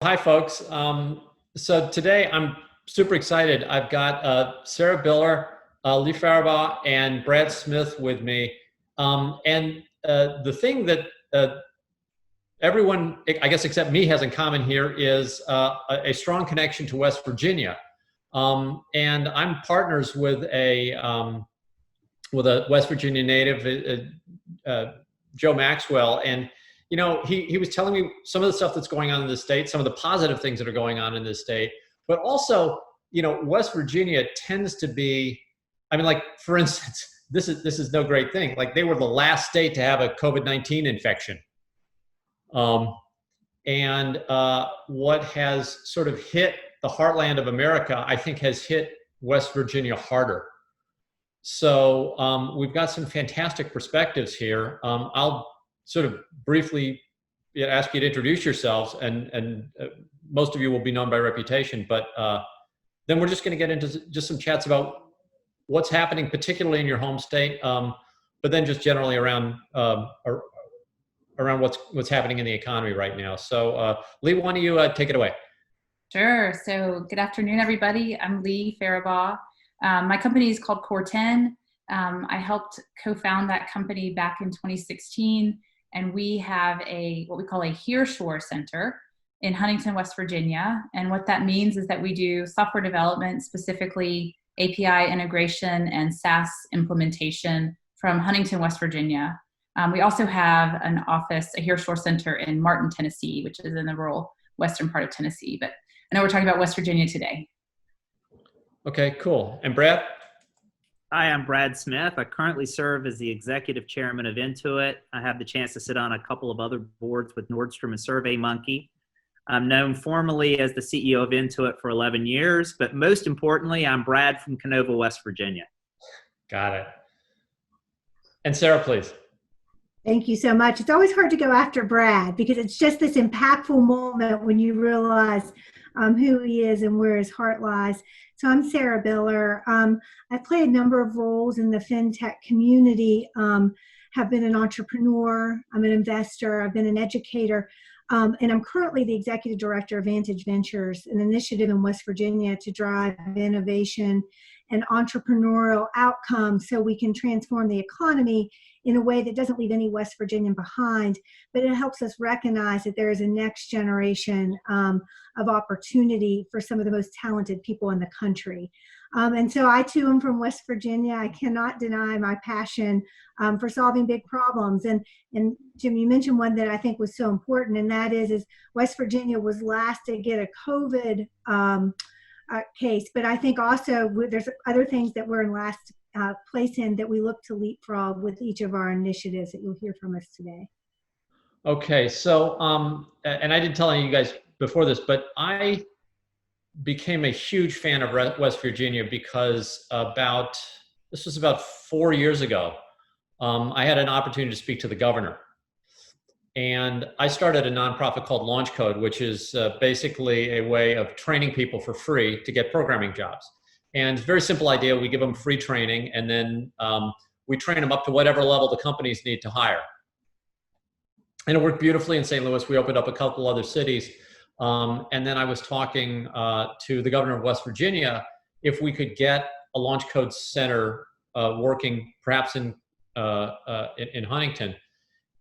Hi, folks. So today I'm super excited. I've got Sarah Biller, Lee Farabaugh, and Brad Smith with me. And the thing that everyone, I guess, except me, has in common here is a strong connection to West Virginia. And I'm partners with a West Virginia native, Joe Maxwell, and he was telling me some of the stuff that's going on in the state, some of the positive things that are going on in the state, but also, West Virginia tends to be, I mean, like, for instance, this is no great thing. Like, they were the last state to have a COVID-19 infection. And what has sort of hit the heartland of America, I think, has hit West Virginia harder. So we've got some fantastic perspectives here. I'll sort of briefly ask you to introduce yourselves, and most of you will be known by reputation, but then we're just going to get into just some chats about what's happening, particularly in your home state, but then just generally around what's happening in the economy right now. So Lee, why don't you take it away? Sure. So good afternoon, everybody. I'm Lee Farabaugh. My company is called Core 10. I helped co-found that company back in 2016, and we have what we call a Nearshore Center in Huntington, West Virginia. And what that means is that we do software development, specifically API integration and SaaS implementation from Huntington, West Virginia. We also have an office, a Nearshore Center in Martin, Tennessee, which is in the rural western part of Tennessee. But I know we're talking about West Virginia today. Okay, cool. And Brad? Hi, I'm Brad Smith. I currently serve as the executive chairman of Intuit. I have the chance to sit on a couple of other boards with Nordstrom and SurveyMonkey. I'm known formally as the CEO of Intuit for 11 years, but most importantly, I'm Brad from Canova, West Virginia. Got it. And Sarah, please. Thank you so much. It's always hard to go after Brad because it's just this impactful moment when you realize who he is and where his heart lies. So I'm Sarah Biller. I've played a number of roles in the fintech community, have been an entrepreneur, I'm an investor, I've been an educator, and I'm currently the executive director of Vantage Ventures, an initiative in West Virginia to drive innovation and entrepreneurial outcomes so we can transform the economy in a way that doesn't leave any West Virginian behind, but it helps us recognize that there is a next generation of opportunity for some of the most talented people in the country. And so I too am from West Virginia. I cannot deny my passion for solving big problems. And Jim, you mentioned one that I think was so important, and that is West Virginia was last to get a COVID case, but I think also there's other things that we're in last place in that we look to leapfrog with each of our initiatives that you'll hear from us today. Okay, so and I didn't tell any of you guys before this, but I became a huge fan of West Virginia because this was about 4 years ago. I had an opportunity to speak to the governor. And I started a nonprofit called Launch Code, which is basically a way of training people for free to get programming jobs. And it's a very simple idea. We give them free training, and then we train them up to whatever level the companies need to hire. And it worked beautifully in St. Louis. We opened up a couple other cities. And then I was talking to the governor of West Virginia if we could get a Launch Code Center working perhaps in Huntington.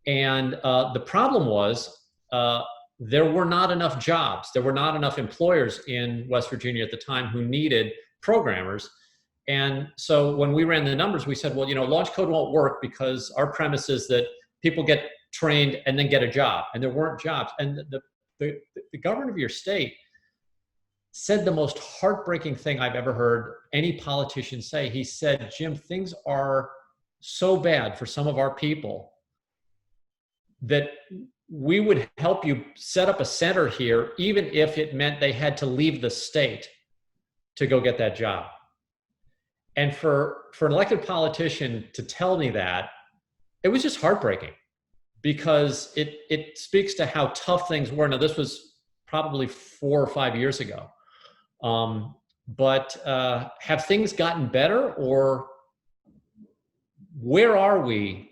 And the problem was there were not enough jobs. There were not enough employers in West Virginia at the time who needed programmers. And so when we ran the numbers, we said, well, Launch Code won't work because our premise is that people get trained and then get a job, and there weren't jobs. And the governor of your state said the most heartbreaking thing I've ever heard any politician say. He said, Jim, things are so bad for some of our people that we would help you set up a center here, even if it meant they had to leave the state to go get that job. And for an elected politician to tell me that, it was just heartbreaking because it speaks to how tough things were. Now, this was probably 4 or 5 years ago. But have things gotten better, or where are we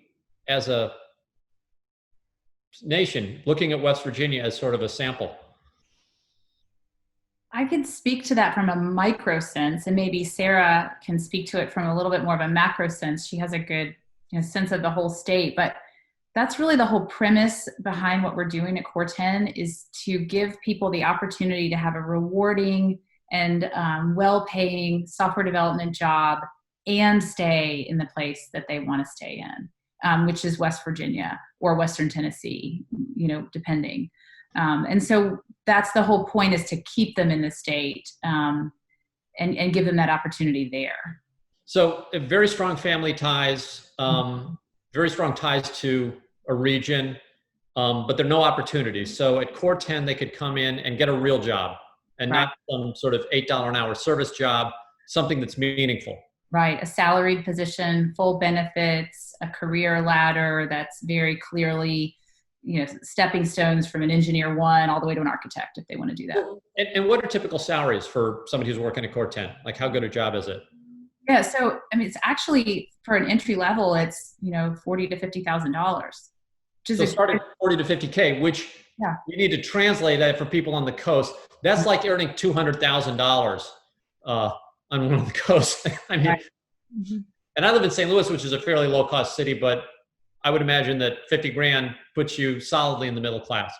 as a nation looking at West Virginia as sort of a sample? I could speak to that from a micro sense, and maybe Sarah can speak to it from a little bit more of a macro sense. She has a good sense of the whole state, but that's really the whole premise behind what we're doing at Core 10 is to give people the opportunity to have a rewarding and well-paying software development job and stay in the place that they want to stay in, which is West Virginia or Western Tennessee, depending. And so that's the whole point, is to keep them in the state and give them that opportunity there. So very strong family ties, very strong ties to a region, but there are no opportunities. So at Core 10, they could come in and get a real job and Right. not some sort of $8 an hour service job, something that's meaningful. Right. A salaried position, full benefits, a career ladder that's very clearly, stepping stones from an engineer 1 all the way to an architect if they want to do that. And what are typical salaries for somebody who's working at Core 10? Like, how good a job is it? Yeah. So, it's actually for an entry level, it's, $40,000 to $50,000. So starting 40 to 50K, which we need to translate that for people on the coast. That's like earning $200,000 on one of the coasts. I mean, right. Mm-hmm. And I live in St. Louis, which is a fairly low cost city, but I would imagine that 50 grand puts you solidly in the middle class.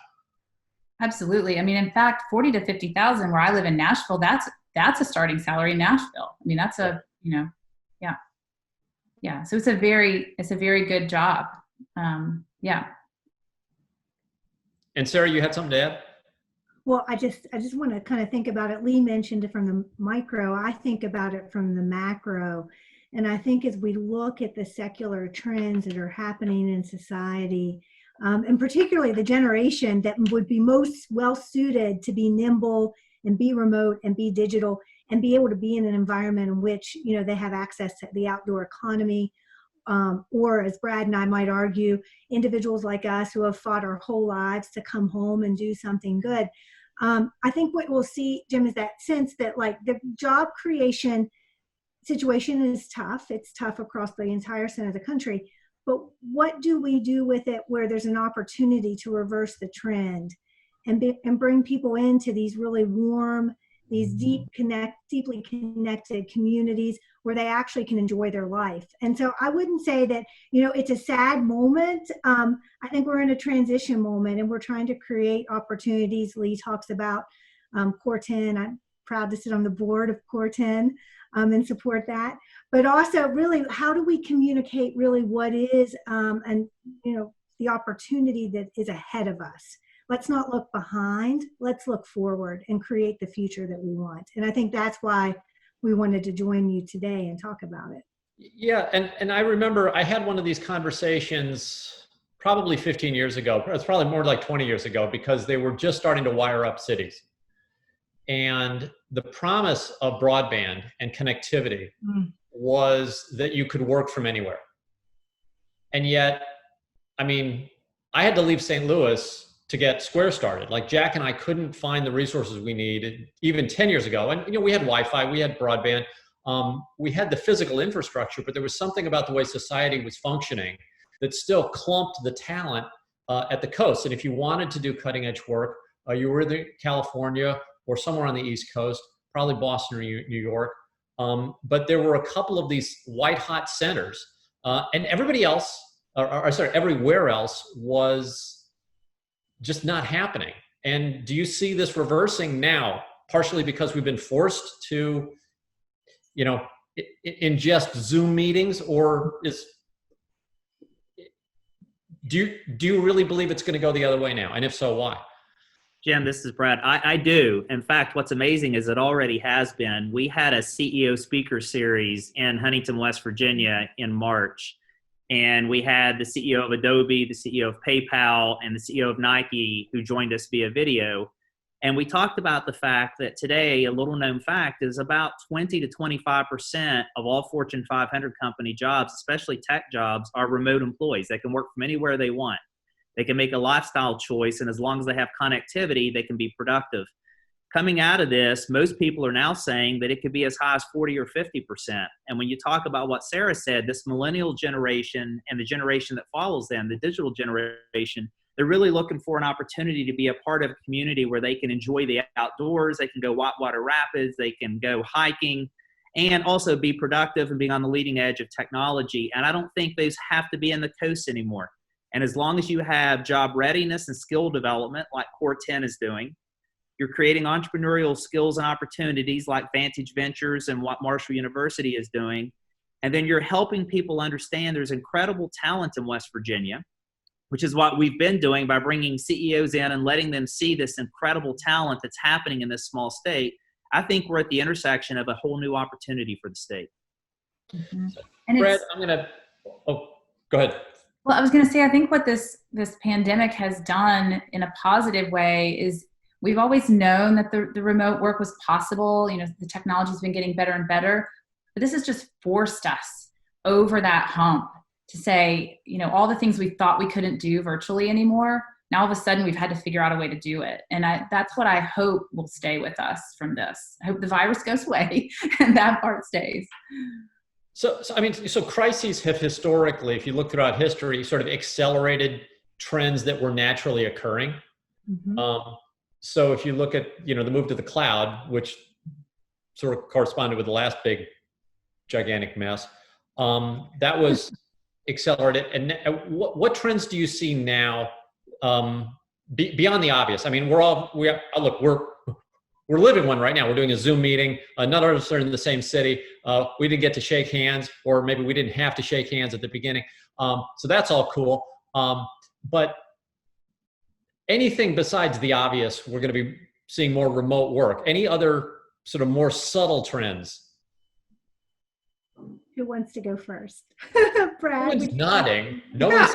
Absolutely. In fact, 40 to 50,000 where I live in Nashville, that's a starting salary in Nashville. That's a, yeah. So it's a very good job. Yeah. And Sarah, you had something to add? Well, I just want to kind of think about it. Lee mentioned it from the micro. I think about it from the macro. And I think as we look at the secular trends that are happening in society, and particularly the generation that would be most well suited to be nimble and be remote and be digital and be able to be in an environment in which, they have access to the outdoor economy, or as Brad and I might argue, individuals like us who have fought our whole lives to come home and do something good. I think what we'll see, Jim, is that sense that like the job creation situation is tough. It's tough across the entire center of the country. But what do we do with it where there's an opportunity to reverse the trend and bring people into these really warm, these deeply connected communities where they actually can enjoy their life? And so I wouldn't say that, it's a sad moment. I think we're in a transition moment and we're trying to create opportunities. Lee talks about Core 10. I'm proud to sit on the board of Core 10 and support that. But also really, how do we communicate really what is and, the opportunity that is ahead of us? Let's not look behind. Let's look forward and create the future that we want. And I think that's why we wanted to join you today and talk about it. Yeah, and I remember I had one of these conversations probably 15 years ago. It's probably more like 20 years ago, because they were just starting to wire up cities. And the promise of broadband and connectivity was that you could work from anywhere. And yet, I had to leave St. Louis to get Square started. Like, Jack and I couldn't find the resources we needed even 10 years ago. And, we had Wi-Fi, we had broadband, we had the physical infrastructure, but there was something about the way society was functioning that still clumped the talent at the coast. And if you wanted to do cutting edge work, you were either California or somewhere on the East Coast, probably Boston or New York. But there were a couple of these white hot centers, and everybody else, everywhere else was just not happening. And do you see this reversing now, partially because we've been forced to, ingest Zoom meetings, or do you really believe it's going to go the other way now? And if so, why? Jim, this is Brad. I do. In fact, what's amazing is it already has been. We had a CEO speaker series in Huntington, West Virginia in March. And we had the CEO of Adobe, the CEO of PayPal, and the CEO of Nike who joined us via video. And we talked about the fact that today, a little known fact, is about 20 to 25% of all Fortune 500 company jobs, especially tech jobs, are remote employees. They can work from anywhere they want. They can make a lifestyle choice, and as long as they have connectivity, they can be productive. Coming out of this, most people are now saying that it could be as high as 40 or 50%. And when you talk about what Sarah said, this millennial generation and the generation that follows them, the digital generation, They're really looking for an opportunity to be a part of a community where they can enjoy the outdoors. They can go whitewater rapids. They can go hiking and also be productive and being on the leading edge of technology. And I don't think those have to be in the coast anymore. And as long as you have job readiness and skill development like Core 10 is doing, you're creating entrepreneurial skills and opportunities like Vantage Ventures and what Marshall University is doing. And then you're helping people understand there's incredible talent in West Virginia, which is what we've been doing by bringing CEOs in and letting them see this incredible talent that's happening in this small state. I think we're at the intersection of a whole new opportunity for the state. Mm-hmm. And Brad, go ahead. Well, I was going to say, I think what this pandemic has done in a positive way is we've always known that the remote work was possible. You know, the technology's been getting better and better, but this has just forced us over that hump to say, you know, all the things we thought we couldn't do virtually anymore. Now, all of a sudden, we've had to figure out a way to do it. And that's what I hope will stay with us from this. I hope the virus goes away and that part stays. So crises have historically, if you look throughout history, sort of accelerated trends that were naturally occurring. Mm-hmm. So if you look at, the move to the cloud, which sort of corresponded with the last big gigantic mess, that was accelerated. And what trends do you see now beyond the obvious? I mean, we're living one right now. We're doing a Zoom meeting. None of us are in the same city. We didn't get to shake hands, or maybe we didn't have to shake hands at the beginning. So that's all cool. But anything besides the obvious, we're going to be seeing more remote work. Any other sort of more subtle trends? Who wants to go first? Brad. No one's nodding. No one's.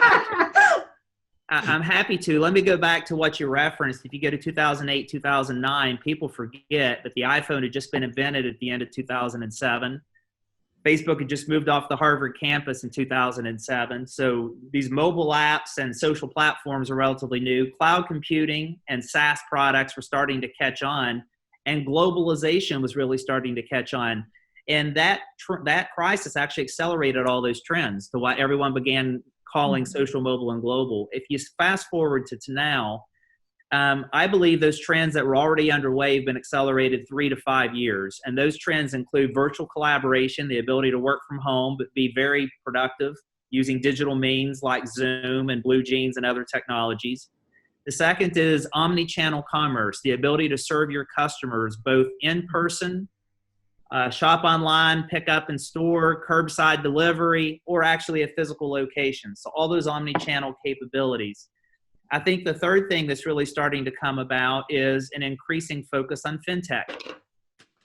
I'm happy to. Let me go back to what you referenced. If you go to 2008, 2009, people forget that the iPhone had just been invented at the end of 2007. Facebook had just moved off the Harvard campus in 2007. So these mobile apps and social platforms are relatively new. Cloud computing and SaaS products were starting to catch on, and globalization was really starting to catch on. And that crisis actually accelerated all those trends to what everyone began calling social, mobile, and global. If you fast forward to now, I believe those trends that were already underway have been accelerated 3 to 5 years. And those trends include virtual collaboration, the ability to work from home, but be very productive using digital means like Zoom and Blue Jeans and other technologies. The second is omni-channel commerce, the ability to serve your customers both in person, shop online, pick up in store, curbside delivery, or actually a physical location. So all those omni-channel capabilities. I think the third thing that's really starting to come about is an increasing focus on fintech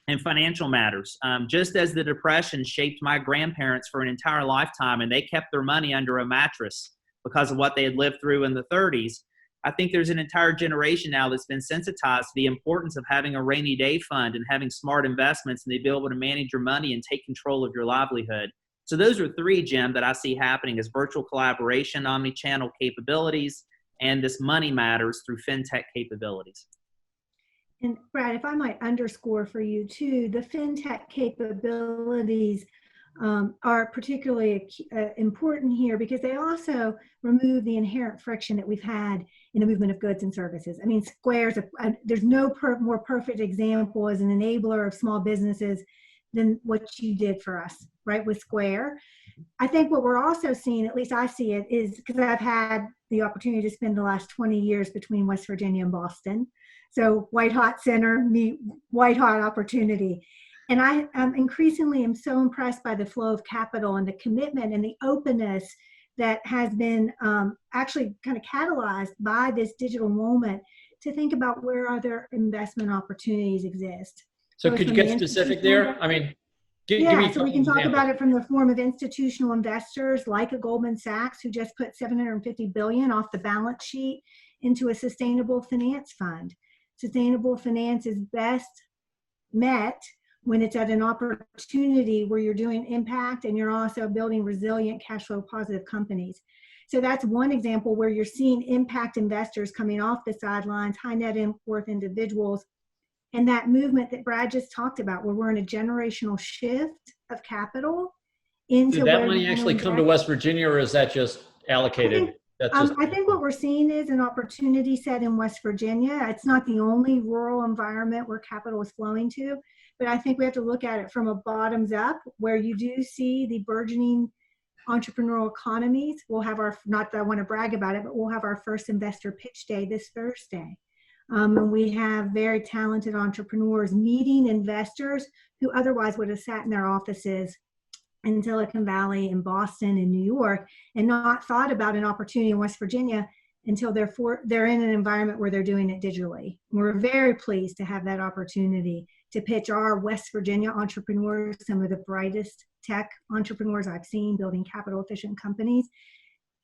and financial matters. Just as the Depression shaped my grandparents for an entire lifetime and they kept their money under a mattress because of what they had lived through in the 30s, I think there's an entire generation now that's been sensitized to the importance of having a rainy day fund and having smart investments and to be able to manage your money and take control of your livelihood. So those are three, Jim, that I see happening: is virtual collaboration, omni-channel capabilities, and this money matters through fintech capabilities. And Brad, if I might underscore for you too, the fintech capabilities are particularly important here because they also remove the inherent friction that we've had in the movement of goods and services. I mean, Square's there's no more perfect example as an enabler of small businesses than what you did for us, right, with Square. I think what we're also seeing, at least I see it, is because I've had the opportunity to spend the last 20 years between West Virginia and Boston. So white hot center meet white hot opportunity. And I increasingly am so impressed by the flow of capital and the commitment and the openness that has been actually kind of catalyzed by this digital moment to think about where other investment opportunities exist. So could you get specific there? I mean, give me so we can talk about it from the form of institutional investors like a Goldman Sachs, who just put $750 billion off the balance sheet into a sustainable finance fund. Sustainable finance is best met when it's at an opportunity where you're doing impact and you're also building resilient cash flow positive companies. So that's one example where you're seeing impact investors coming off the sidelines, high net worth individuals, and that movement that Brad just talked about, where we're in a generational shift of capital into. Did that money actually come to West Virginia, or is that just allocated? That's just, I think what we're seeing is an opportunity set in West Virginia. It's not the only rural environment where capital is flowing to, but I think we have to look at it from a bottoms up, where you do see the burgeoning entrepreneurial economies. We'll have our, not that I want to brag about it, but we'll have our first investor pitch day this Thursday. And we have very talented entrepreneurs meeting investors who otherwise would have sat in their offices in Silicon Valley, in Boston, in New York, and not thought about an opportunity in West Virginia until they're in an environment where they're doing it digitally. We're very pleased to have that opportunity to pitch our West Virginia entrepreneurs, some of the brightest tech entrepreneurs I've seen building capital efficient companies,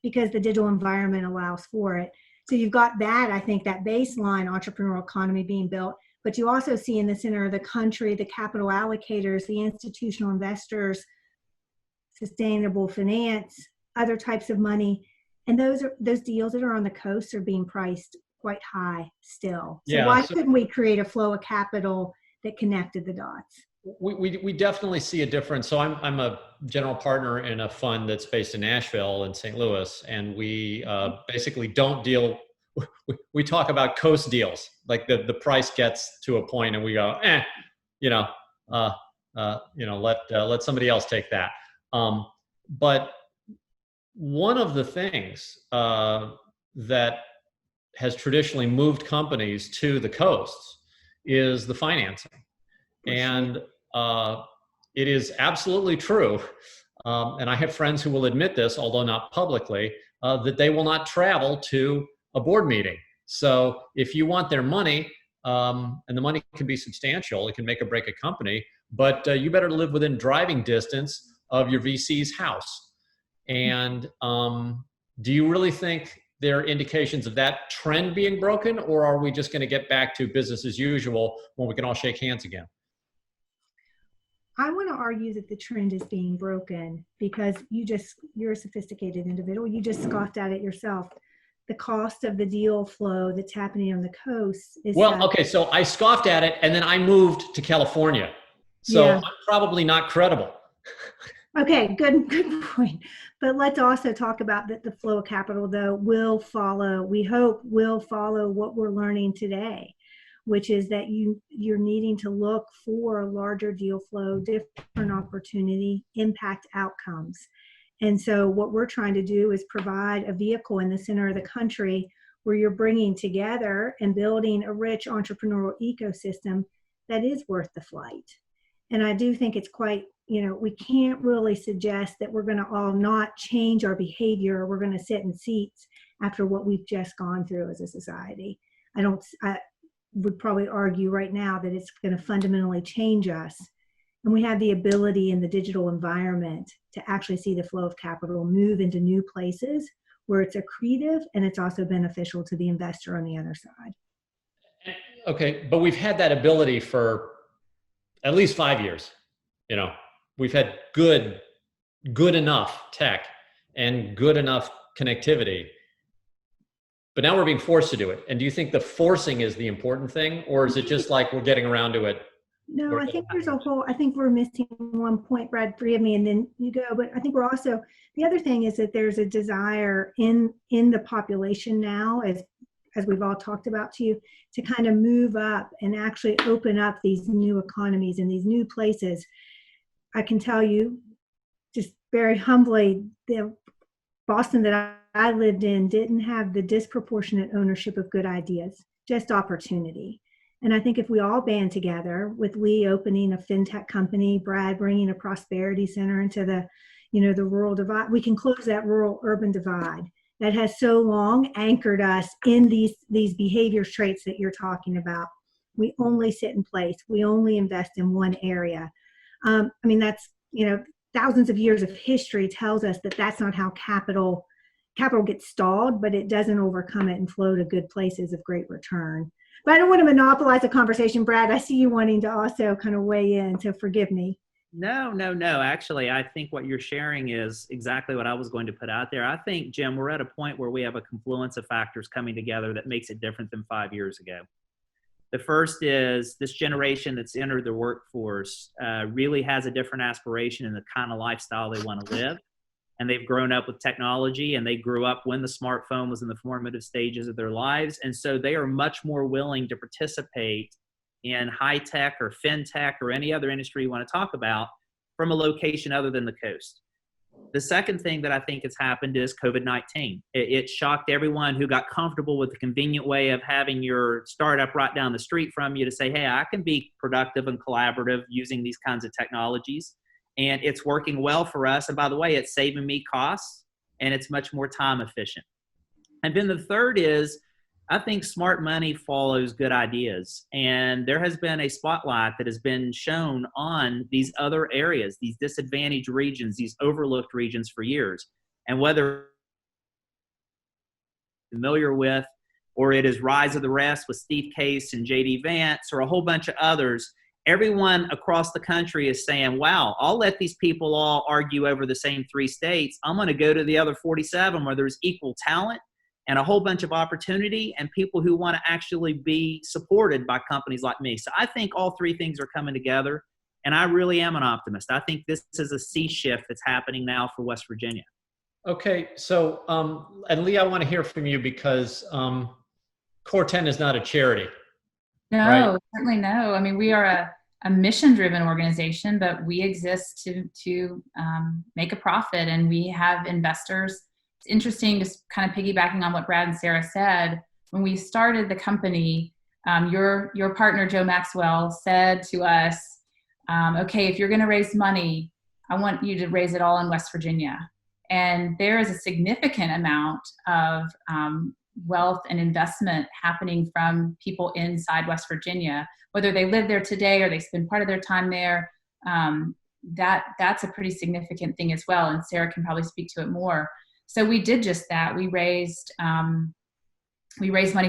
because the digital environment allows for it. So you've got that, I think, that baseline entrepreneurial economy being built, but you also see in the center of the country, the capital allocators, the institutional investors, sustainable finance, other types of money. And those deals that are on the coast are being priced quite high still. So yeah. why So couldn't we create a flow of capital that connected the dots? we definitely see a difference. So I'm a general partner in a fund that's based in Nashville and St. Louis, and we basically don't deal. We talk about coast deals, like the price gets to a point, and we go, let somebody else take that. But one of the things that has traditionally moved companies to the coasts is the financing. And it is absolutely true, and I have friends who will admit this, although not publicly, that they will not travel to a board meeting. So if you want their money, and the money can be substantial, it can make or break a company, but you better live within driving distance of your VC's house. And do you really think there are indications of that trend being broken, or are we just going to get back to business as usual when we can all shake hands again? I want to argue that the trend is being broken because you're a sophisticated individual. You just scoffed at it yourself. The cost of the deal flow that's happening on the coast is okay. So I scoffed at it, and then I moved to California. So yeah. I'm probably not credible. Okay, good point. But let's also talk about that the flow of capital, though, will follow, we hope will follow what we're learning today, which is that you're needing to look for larger deal flow, different opportunity, impact outcomes. And so what we're trying to do is provide a vehicle in the center of the country where you're bringing together and building a rich entrepreneurial ecosystem that is worth the flight. And I do think it's quite, we can't really suggest that we're going to all not change our behavior. We're going to sit in seats after what we've just gone through as a society. I would probably argue right now that it's going to fundamentally change us. And we have the ability in the digital environment to actually see the flow of capital move into new places where it's accretive and it's also beneficial to the investor on the other side. Okay, but we've had that ability for at least 5 years. We've had good enough tech and good enough connectivity, but now we're being forced to do it. And do you think the forcing is the important thing, or is it just like we're getting around to it? No, I think I think we're missing one point, Brad, forgive me, and then you go, but I think we're also, the other thing is that there's a desire in the population now, as we've all talked about to you, to kind of move up and actually open up these new economies and these new places. I can tell you just very humbly, the Boston that I lived in didn't have the disproportionate ownership of good ideas, just opportunity. And I think if we all band together, with Lee opening a fintech company, Brad bringing a prosperity center into the rural divide, we can close that rural urban divide that has so long anchored us in these behavior traits that you're talking about. We only sit in place. We only invest in one area. That's, thousands of years of history tells us that that's not how capital gets stalled, but it doesn't overcome it and flow to good places of great return. But I don't want to monopolize the conversation, Brad. I see you wanting to also kind of weigh in, so forgive me. No. Actually, I think what you're sharing is exactly what I was going to put out there. I think, Jim, we're at a point where we have a confluence of factors coming together that makes it different than 5 years ago. The first is this generation that's entered the workforce really has a different aspiration in the kind of lifestyle they want to live. and they've grown up with technology, and they grew up when the smartphone was in the formative stages of their lives. And so they are much more willing to participate in high tech or fintech or any other industry you want to talk about from a location other than the coast. The second thing that I think has happened is COVID-19. It shocked everyone who got comfortable with the convenient way of having your startup right down the street from you to say, hey, I can be productive and collaborative using these kinds of technologies. And it's working well for us. And by the way, it's saving me costs, and it's much more time efficient. And then the third is, I think smart money follows good ideas. And there has been a spotlight that has been shown on these other areas, these disadvantaged regions, these overlooked regions for years. And whether familiar with, or it is Rise of the Rest with Steve Case and JD Vance, or a whole bunch of others, everyone across the country is saying, wow, I'll let these people all argue over the same 3 states. I'm going to go to the other 47 where there's equal talent and a whole bunch of opportunity and people who want to actually be supported by companies like me. So I think all 3 things are coming together, and I really am an optimist. I think this is a sea shift that's happening now for West Virginia. Okay, so, and Lee, I want to hear from you because Core 10 is not a charity. No, right? Certainly no. I mean, we are a mission-driven organization, but we exist to make a profit, and we have investors. It's interesting, just kind of piggybacking on what Brad and Sarah said. When we started the company, your partner Joe Maxwell said to us, "Okay, if you're going to raise money, I want you to raise it all in West Virginia." And there is a significant amount of wealth and investment happening from people inside West Virginia, whether they live there today or they spend part of their time there. That's a pretty significant thing as well. And Sarah can probably speak to it more. So we did just that. We raised money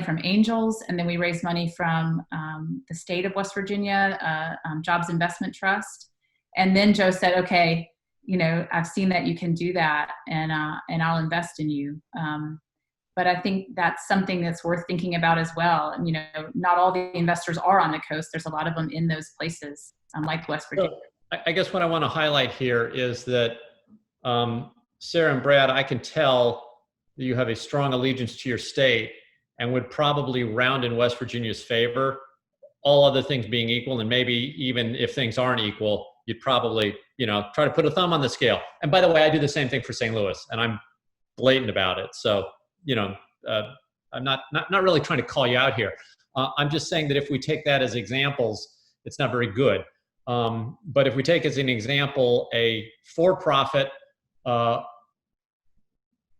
from angels, and then we raised money from the state of West Virginia, Jobs Investment Trust. And then Joe said, okay, I've seen that you can do that, and I'll invest in you. But I think that's something that's worth thinking about as well. And, not all the investors are on the coast. There's a lot of them in those places, like West Virginia. So I guess what I want to highlight here is that Sarah and Brad, I can tell that you have a strong allegiance to your state and would probably round in West Virginia's favor, all other things being equal. And maybe even if things aren't equal, you'd probably, try to put a thumb on the scale. And by the way, I do the same thing for St. Louis, and I'm blatant about it. So, I'm not really trying to call you out here. I'm just saying that if we take that as examples, it's not very good. But if we take as an example a for-profit,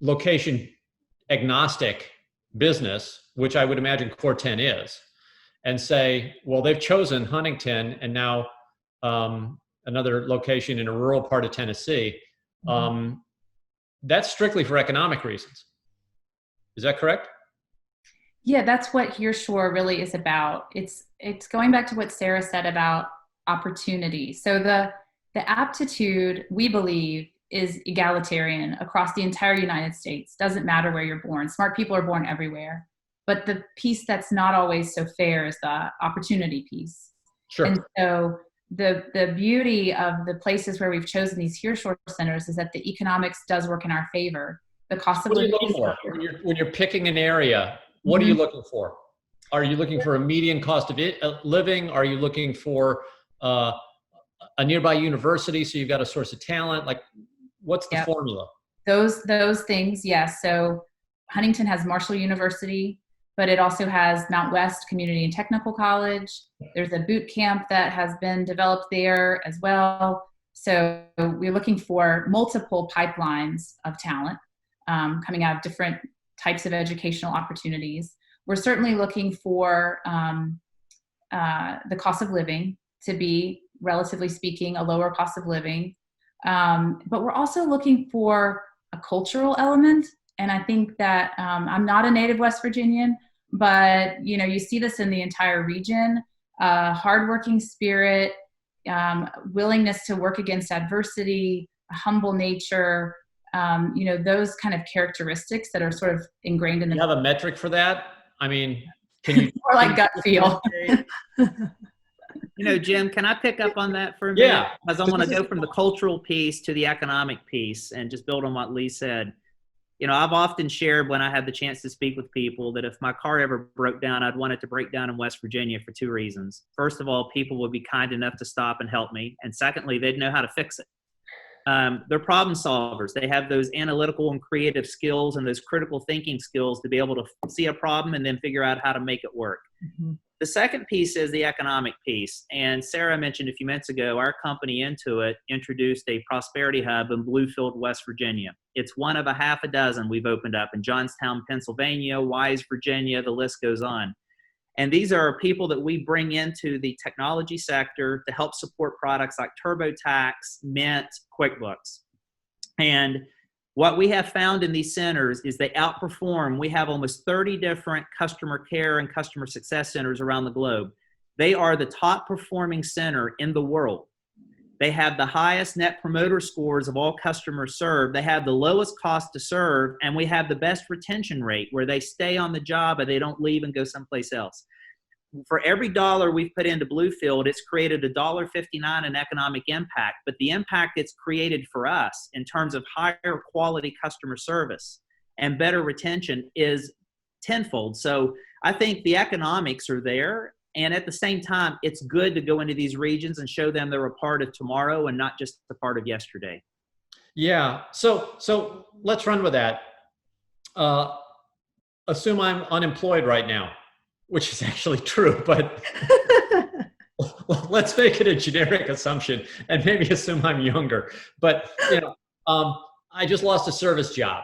location agnostic business, which I would imagine Core 10 is, and say, well, they've chosen Huntington and now another location in a rural part of Tennessee. That's strictly for economic reasons. Is that correct? Yeah, that's what Hereshore really is about. It's going back to what Sarah said about opportunity. So the aptitude, we believe, is egalitarian across the entire United States. Doesn't matter where you're born. Smart people are born everywhere. But the piece that's not always so fair is the opportunity piece. Sure. And so the beauty of the places where we've chosen these Hereshore centers is that the economics does work in our favor. The cost of living. What are you looking for when you're picking an area? What are you looking for? Are you looking for a median cost of living? Are you looking for a nearby university so you've got a source of talent? Like, what's the formula? Those things, yes. So Huntington has Marshall University, but it also has Mount West Community and Technical College. There's a boot camp that has been developed there as well. So we're looking for multiple pipelines of talent coming out of different types of educational opportunities. We're certainly looking for the cost of living to be, relatively speaking, a lower cost of living. But we're also looking for a cultural element. And I think that I'm not a native West Virginian, but you see this in the entire region, hardworking spirit, willingness to work against adversity, a humble nature, those kind of characteristics that are sort of ingrained in the. You have a metric for that? I mean, can you? More like gut feel. Jim, can I pick up on that for a minute? Yeah. Because I want to go from the cultural piece to the economic piece and just build on what Lee said. I've often shared when I had the chance to speak with people that if my car ever broke down, I'd want it to break down in West Virginia for two reasons. First of all, people would be kind enough to stop and help me. And secondly, they'd know how to fix it. They're problem solvers. They have those analytical and creative skills and those critical thinking skills to be able to see a problem and then figure out how to make it work. Mm-hmm. The second piece is the economic piece. And Sarah mentioned a few minutes ago, our company Intuit introduced a prosperity hub in Bluefield, West Virginia. It's one of a half a dozen we've opened up in Johnstown, Pennsylvania, Wise, Virginia, the list goes on. And these are people that we bring into the technology sector to help support products like TurboTax, Mint, QuickBooks. And what we have found in these centers is they outperform. We have almost 30 different customer care and customer success centers around the globe. They are the top performing center in the world. They have the highest net promoter scores of all customers served. They have the lowest cost to serve, and we have the best retention rate where they stay on the job and they don't leave and go someplace else. For every dollar we've put into Bluefield, it's created $1.59 in economic impact, but the impact it's created for us in terms of higher quality customer service and better retention is tenfold. So I think the economics are there. And at the same time, it's good to go into these regions and show them they're a part of tomorrow and not just a part of yesterday. Yeah. So let's run with that. Assume I'm unemployed right now, which is actually true, but let's make it a generic assumption and maybe assume I'm younger. But I just lost a service job.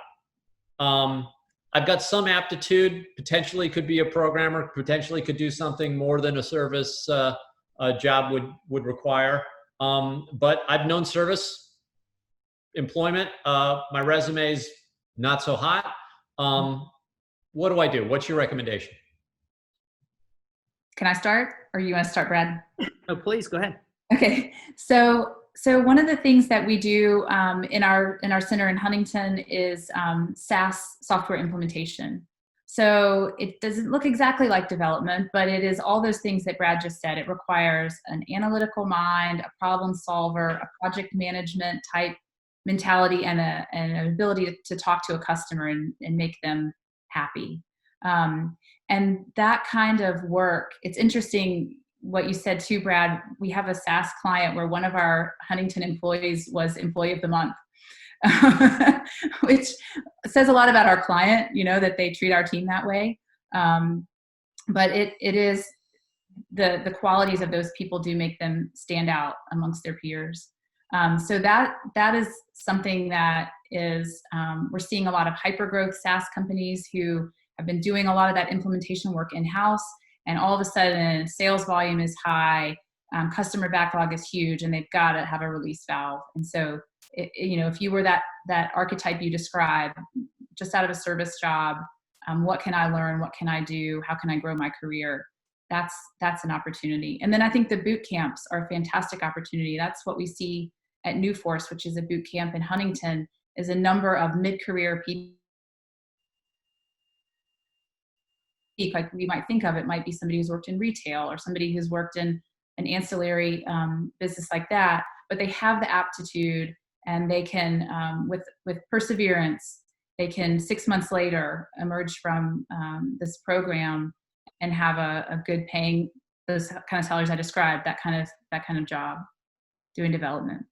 I've got some aptitude, potentially could be a programmer, potentially could do something more than a service job would require. But I've known service employment. My resume's not so hot. What do I do? What's your recommendation? Can I start, or you want to start, Brad? Oh, please go ahead. Okay, so one of the things that we do in our center in Huntington is SaaS software implementation. So it doesn't look exactly like development, but it is all those things that Brad just said. It requires an analytical mind, a problem solver, a project management type mentality, and an ability to talk to a customer and make them happy. And that kind of work, it's interesting what you said too, Brad. We have a SaaS client where one of our Huntington employees was Employee of the Month, which says a lot about our client, that they treat our team that way. But it is the qualities of those people do make them stand out amongst their peers. So that is something that is, we're seeing a lot of hypergrowth SaaS companies who have been doing a lot of that implementation work in-house, and all of a sudden sales volume is high, customer backlog is huge, and they've got to have a release valve. And so, if you were that archetype you described, just out of a service job, what can I learn? What can I do? How can I grow my career? That's an opportunity. And then I think the boot camps are a fantastic opportunity. That's what we see at New Force, which is a boot camp in Huntington, is a number of mid-career people. Like we might think of, it might be somebody who's worked in retail or somebody who's worked in an ancillary business like that, but they have the aptitude, and they can, with perseverance, they can 6 months later emerge from this program and have a good paying, those kind of salaries I described, that kind of job doing development.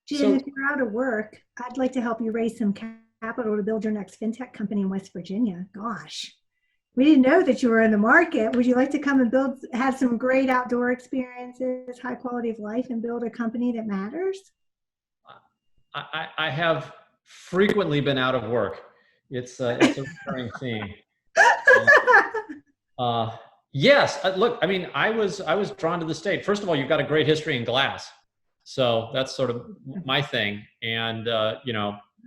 Jim, if you're out of work, I'd like to help you raise some capital to build your next fintech company in West Virginia. Gosh, we didn't know that you were in the market. Would you like to come and have some great outdoor experiences, high quality of life, and build a company that matters? I have frequently been out of work. It's a recurring theme. Yes, look, I mean, I was drawn to the state. First of all, you've got a great history in glass. So that's sort of my thing. And,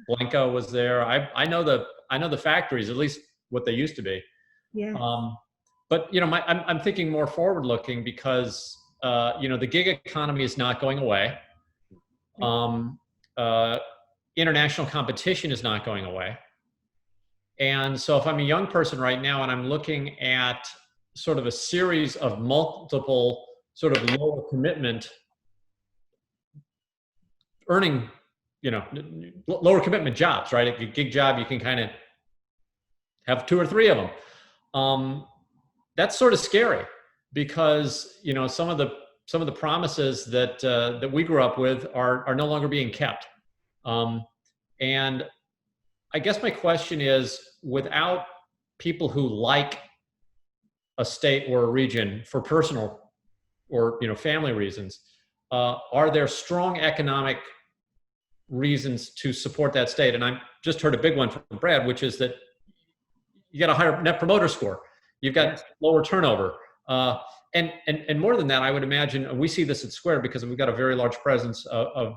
Blanco was there. I know the factories, at least what they used to be. Yeah. But I'm thinking more forward looking because the gig economy is not going away. International competition is not going away. And so if I'm a young person right now and I'm looking at sort of a series of multiple sort of lower commitment earning, lower commitment jobs, right? A gig job, you can kind of have 2 or 3 of them. That's sort of scary because, some of the promises that we grew up with are no longer being kept. And I guess my question is, without people who like a state or a region for personal or family reasons, are there strong economic reasons to support that state? And I just heard a big one from Brad, which is that you got a higher net promoter score, you've got lower turnover, and more than that, I would imagine we see this at Square because we've got a very large presence of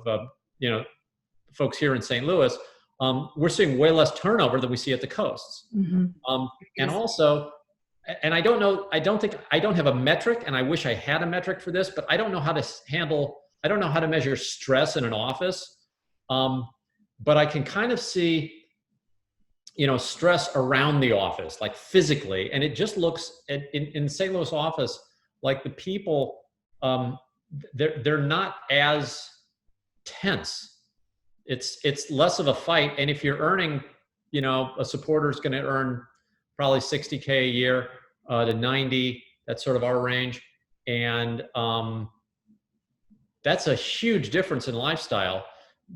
folks here in St. Louis. We're seeing way less turnover than we see at the coasts. And also, and I don't have a metric, and I wish I had a metric for this, but I don't know how to measure stress in an office. But I can kind of see, stress around the office, like physically, and it just looks in St. Louis office, like the people, they're not as tense. It's less of a fight. And if you're earning, a supporter is going to earn probably $60K a year to 90. That's sort of our range. And that's a huge difference in lifestyle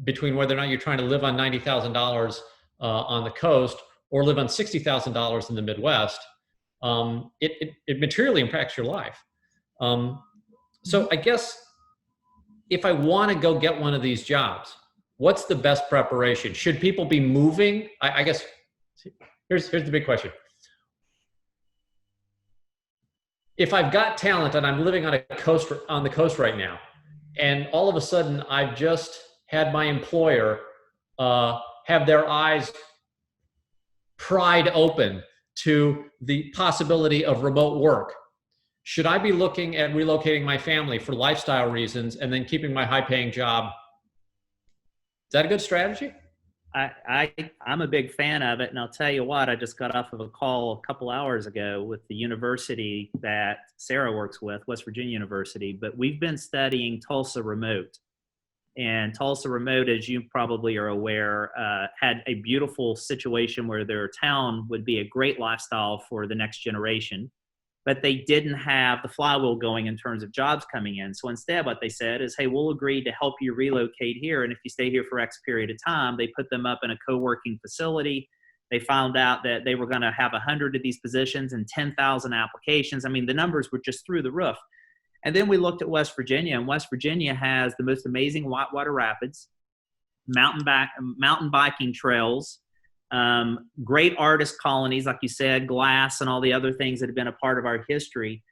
between whether or not you're trying to live on $90,000 on the coast or live on $60,000 in the Midwest. It materially impacts your life. So I guess if I want to go get one of these jobs, what's the best preparation? Should people be moving? I guess here's the big question. If I've got talent and I'm living on the coast right now, and all of a sudden I've just had my employer have their eyes pried open to the possibility of remote work, should I be looking at relocating my family for lifestyle reasons and then keeping my high-paying job? Is that a good strategy? I'm a big fan of it, and I'll tell you what, I just got off of a call a couple hours ago with the university that Sarah works with, West Virginia University, but we've been studying Tulsa Remote. And Tulsa Remote, as you probably are aware, had a beautiful situation where their town would be a great lifestyle for the next generation, but they didn't have the flywheel going in terms of jobs coming in. So instead, what they said is, hey, we'll agree to help you relocate here. And if you stay here for X period of time, they put them up in a co-working facility. They found out that they were going to have 100 of these positions and 10,000 applications. I mean, the numbers were just through the roof. And then we looked at West Virginia, and West Virginia has the most amazing whitewater rapids, mountain biking trails, great artist colonies, like you said, glass and all the other things that have been a part of our history.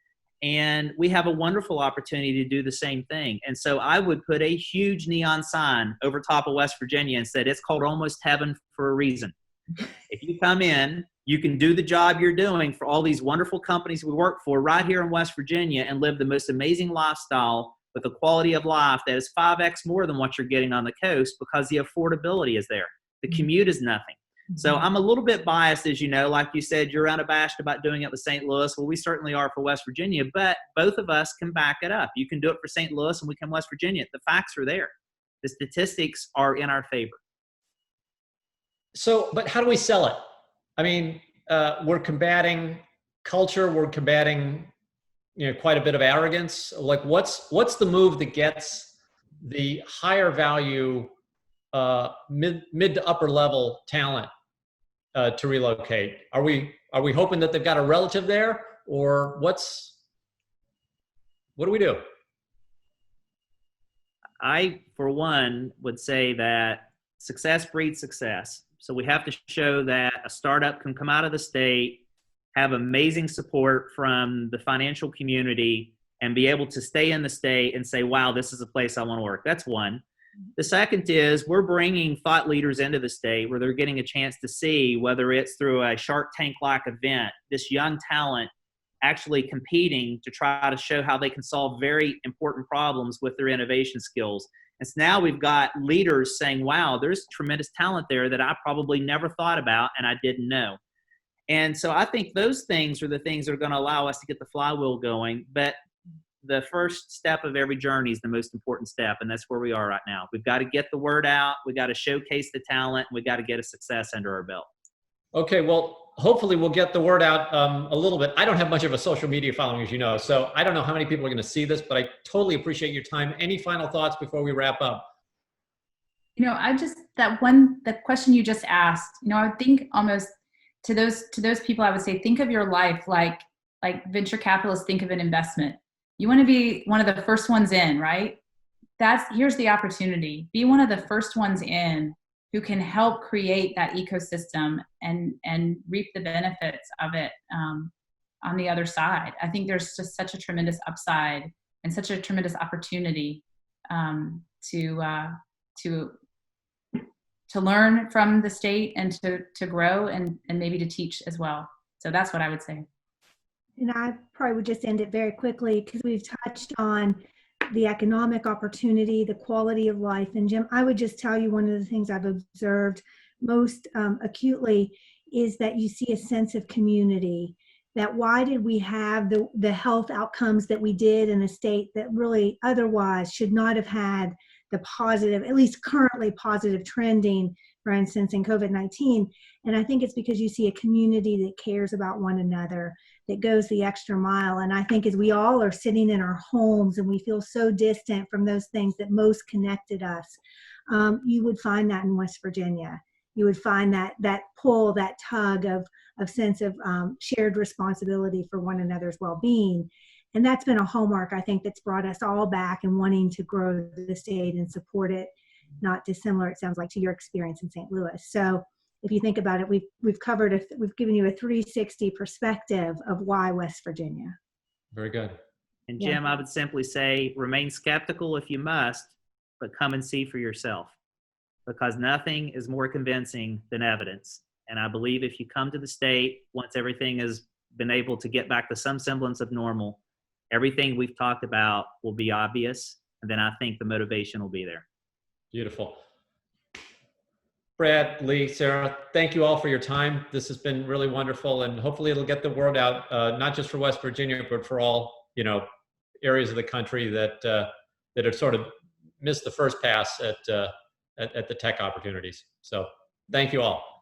And we have a wonderful opportunity to do the same thing. And so I would put a huge neon sign over top of West Virginia and said, it's called Almost Heaven for a reason. If you come in, you can do the job you're doing for all these wonderful companies we work for right here in West Virginia and live the most amazing lifestyle with a quality of life that is 5X more than what you're getting on the coast because the affordability is there. The commute is nothing. So I'm a little bit biased, as you know, like you said, you're unabashed about doing it with St. Louis. Well, we certainly are for West Virginia, but both of us can back it up. You can do it for St. Louis and we can West Virginia. The facts are there. The statistics are in our favor. So, but how do we sell it? I mean, we're combating culture. We're combating, quite a bit of arrogance. Like, what's the move that gets the higher value, mid to upper level talent to relocate? Are we hoping that they've got a relative there, or what do we do? I, for one, would say that success breeds success. So we have to show that a startup can come out of the state, have amazing support from the financial community, and be able to stay in the state and say, wow, this is a place I want to work. That's one. The second is we're bringing thought leaders into the state where they're getting a chance to see, whether it's through a Shark Tank-like event, this young talent actually competing to try to show how they can solve very important problems with their innovation skills. And so now we've got leaders saying, wow, there's tremendous talent there that I probably never thought about and I didn't know. And so I think those things are the things that are going to allow us to get the flywheel going. But the first step of every journey is the most important step, and that's where we are right now. We've got to get the word out. We've got to showcase the talent. We've got to get a success under our belt. Okay, well, hopefully we'll get the word out a little bit. I don't have much of a social media following, as you know, so I don't know how many people are going to see this, but I totally appreciate your time. Any final thoughts before we wrap up? The question you just asked, I would think almost to those people, I would say, think of your life like venture capitalists think of an investment. You want to be one of the first ones in, right? Here's the opportunity. Be one of the first ones in who can help create that ecosystem and reap the benefits of it on the other side. I think there's just such a tremendous upside and such a tremendous opportunity to learn from the state and to grow and maybe to teach as well. So that's what I would say. And I probably would just end it very quickly because we've touched on the economic opportunity, the quality of life. And Jim, I would just tell you one of the things I've observed most acutely is that you see a sense of community. That why did we have the health outcomes that we did in a state that really otherwise should not have had the positive, at least currently positive trending, for instance, in COVID-19. And I think it's because you see a community that cares about one another, that goes the extra mile. And I think as we all are sitting in our homes and we feel so distant from those things that most connected us, you would find that in West Virginia. You would find that pull, that tug of sense of shared responsibility for one another's well-being. And that's been a hallmark, I think, that's brought us all back and wanting to grow the state and support it, not dissimilar, it sounds like, to your experience in St. Louis. So if you think about it, we've given you a 360 perspective of why West Virginia. Very good. And Jim, Yeah. I would simply say, remain skeptical if you must, but come and see for yourself, because nothing is more convincing than evidence. And I believe if you come to the state, once everything has been able to get back to some semblance of normal, everything we've talked about will be obvious. And then I think the motivation will be there. Beautiful. Brad, Lee, Sarah, thank you all for your time. This has been really wonderful, and hopefully it'll get the word out, not just for West Virginia, but for all, areas of the country that have sort of missed the first pass at the tech opportunities. So thank you all.